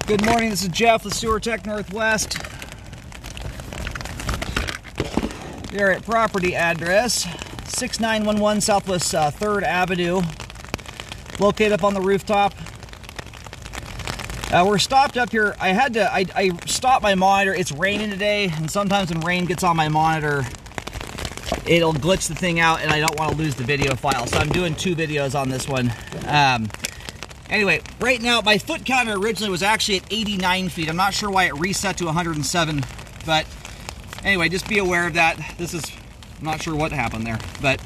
Good morning, this is Jeff with Sewer Tech Northwest. They're at property address 6911 Southwest 3rd Avenue, located up on the rooftop. We're stopped up here. I stopped my monitor. It's raining today, and sometimes when rain gets on my monitor, it'll glitch the thing out, and I don't want to lose the video file. So I'm doing 2 videos on this one. Anyway, right now, my foot counter originally was actually at 89 feet. I'm not sure why it reset to 107, but anyway, just be aware of that. I'm not sure what happened there, but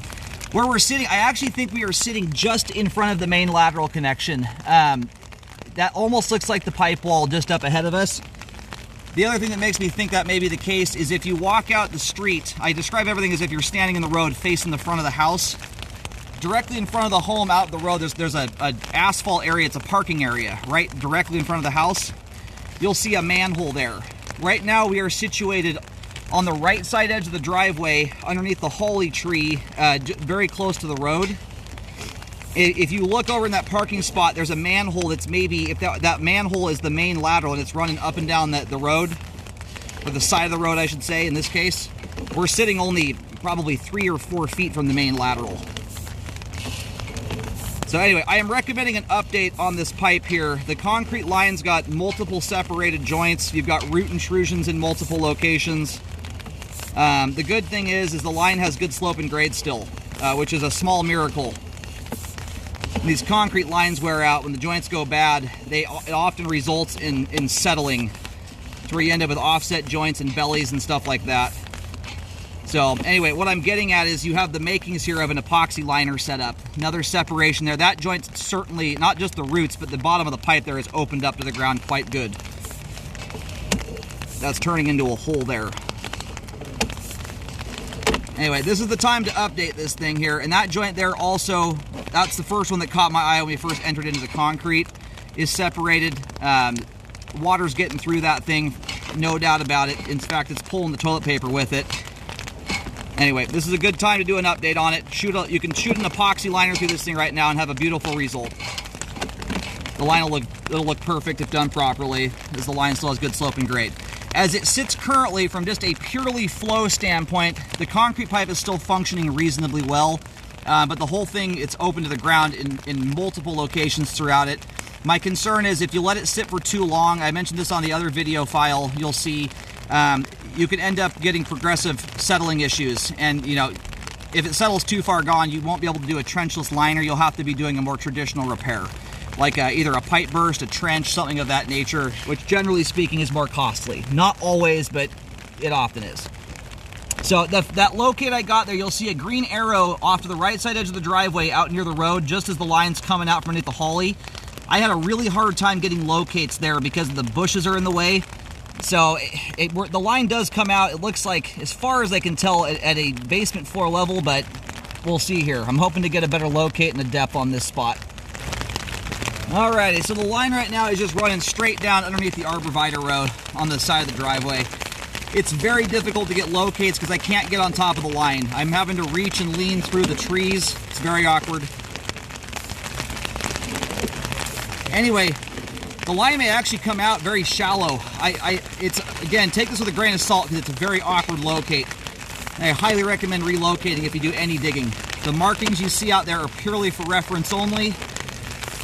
where we're sitting, I actually think we are sitting just in front of the main lateral connection. That almost looks like the pipe wall just up ahead of us. The other thing that makes me think that may be the case is if you walk out the street, I describe everything as if you're standing in the road facing the front of the house. Directly in front of the home out the road, there's an asphalt area. It's a parking area right directly in front of the house. You'll see a manhole there. Right now we are situated on the right side edge of the driveway underneath the holly tree, very close to the road. If you look over in that parking spot, there's a manhole that's maybe, if that manhole is the main lateral and it's running up and down the road, or the side of the road I should say in this case, we're sitting only probably 3 or 4 feet from the main lateral. So anyway, I am recommending an update on this pipe here. The concrete line's got multiple separated joints. You've got root intrusions in multiple locations. The good thing is the line has good slope and grade still, which is a small miracle. When these concrete lines wear out, when the joints go bad, it often results in settling to where you end up with offset joints and bellies and stuff like that. So anyway, what I'm getting at is you have the makings here of an epoxy liner set up. Another separation there. That joint's certainly, not just the roots, but the bottom of the pipe there is opened up to the ground quite good. That's turning into a hole there. Anyway, this is the time to update this thing here. And that joint there also, that's the first one that caught my eye when we first entered into the concrete, is separated. Water's getting through that thing, no doubt about it. In fact, it's pulling the toilet paper with it. Anyway, this is a good time to do an update on it. You can shoot an epoxy liner through this thing right now and have a beautiful result. The line will look perfect if done properly, as the line still has good slope and grade. As it sits currently, from just a purely flow standpoint, the concrete pipe is still functioning reasonably well, but the whole thing, it's open to the ground in multiple locations throughout it. My concern is if you let it sit for too long, I mentioned this on the other video file, you'll see you could end up getting progressive settling issues. And, you know, if it settles too far gone, you won't be able to do a trenchless liner. You'll have to be doing a more traditional repair, like either a pipe burst, a trench, something of that nature, which generally speaking is more costly. Not always, but it often is. So that locate I got there, you'll see a green arrow off to the right side edge of the driveway out near the road, just as the line's coming out from underneath the holly. I had a really hard time getting locates there because the bushes are in the way. So the line does come out, it looks like, as far as I can tell, at a basement floor level, but we'll see here. I'm hoping to get a better locate and a depth on this spot. Alrighty, so the line right now is just running straight down underneath the arborvitae row on the side of the driveway. It's very difficult to get locates because I can't get on top of the line. I'm having to reach and lean through the trees. It's very awkward. Anyway, the line may actually come out very shallow. Again, take this with a grain of salt because it's a very awkward locate. I highly recommend relocating if you do any digging. The markings you see out there are purely for reference only.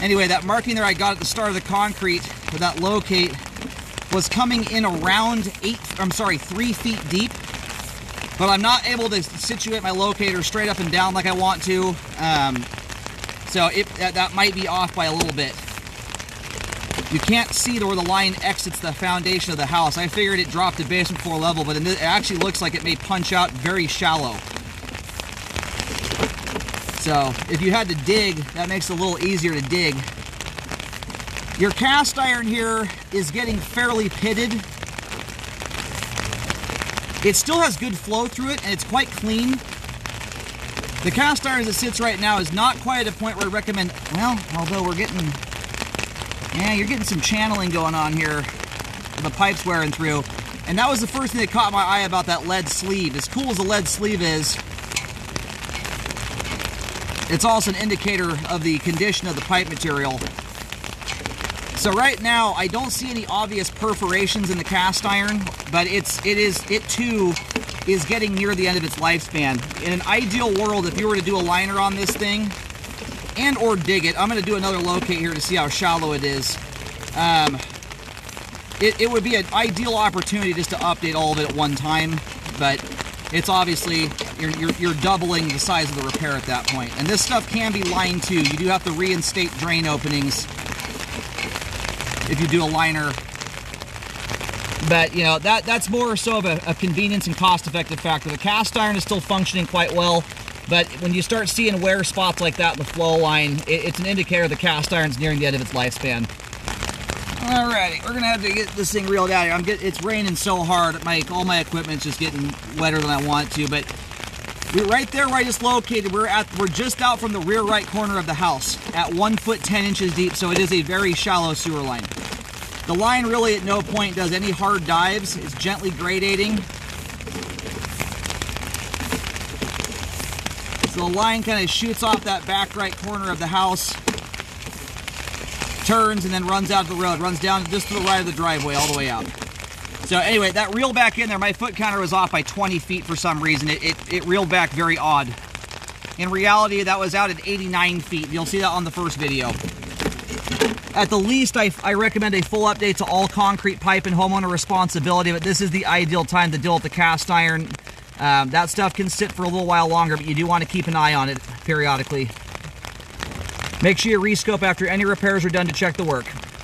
Anyway, that marking there I got at the start of the concrete for that locate was coming in around 3 feet deep, but I'm not able to situate my locator straight up and down like I want to. So that might be off by a little bit. You can't see to where the line exits the foundation of the house. I figured it dropped to basement floor level, but it actually looks like it may punch out very shallow. So if you had to dig, that makes it a little easier to dig. Your cast iron here is getting fairly pitted. It still has good flow through it, and it's quite clean. The cast iron as it sits right now is not quite at a point where I recommend, well, although you're getting some channeling going on here. The pipe's wearing through. And that was the first thing that caught my eye about that lead sleeve. As cool as the lead sleeve is, it's also an indicator of the condition of the pipe material. So right now, I don't see any obvious perforations in the cast iron, but it too is getting near the end of its lifespan. In an ideal world, if you were to do a liner on this thing and or dig it, I'm going to do another locate here to see how shallow it is. It would be an ideal opportunity just to update all of it at one time, but it's obviously you're doubling the size of the repair at that point. And this stuff can be lined too. You do have to reinstate drain openings if you do a liner. But, you know, that's more so of a convenience and cost-effective factor. The cast iron is still functioning quite well, but when you start seeing wear spots like that in the flow line, it's an indicator the cast iron's nearing the end of its lifespan. Alrighty, we're gonna have to get this thing reeled out here. It's raining so hard, all my equipment's just getting wetter than I want to. But we're right there where I just located. We're just out from the rear right corner of the house at 1 foot 10 inches deep, so it is a very shallow sewer line. The line really at no point does any hard dives. It's gently gradating. So the line kind of shoots off that back right corner of the house, turns, and then runs out to the road. Runs down just to the right of the driveway all the way out. So anyway, that reeled back in there. My foot counter was off by 20 feet for some reason. It reeled back very odd. In reality, that was out at 89 feet. You'll see that on the first video. At the least, I recommend a full update to all concrete pipe and homeowner responsibility, but this is the ideal time to deal with the cast iron. That stuff can sit for a little while longer, but you do want to keep an eye on it periodically. Make sure you rescope after any repairs are done to check the work.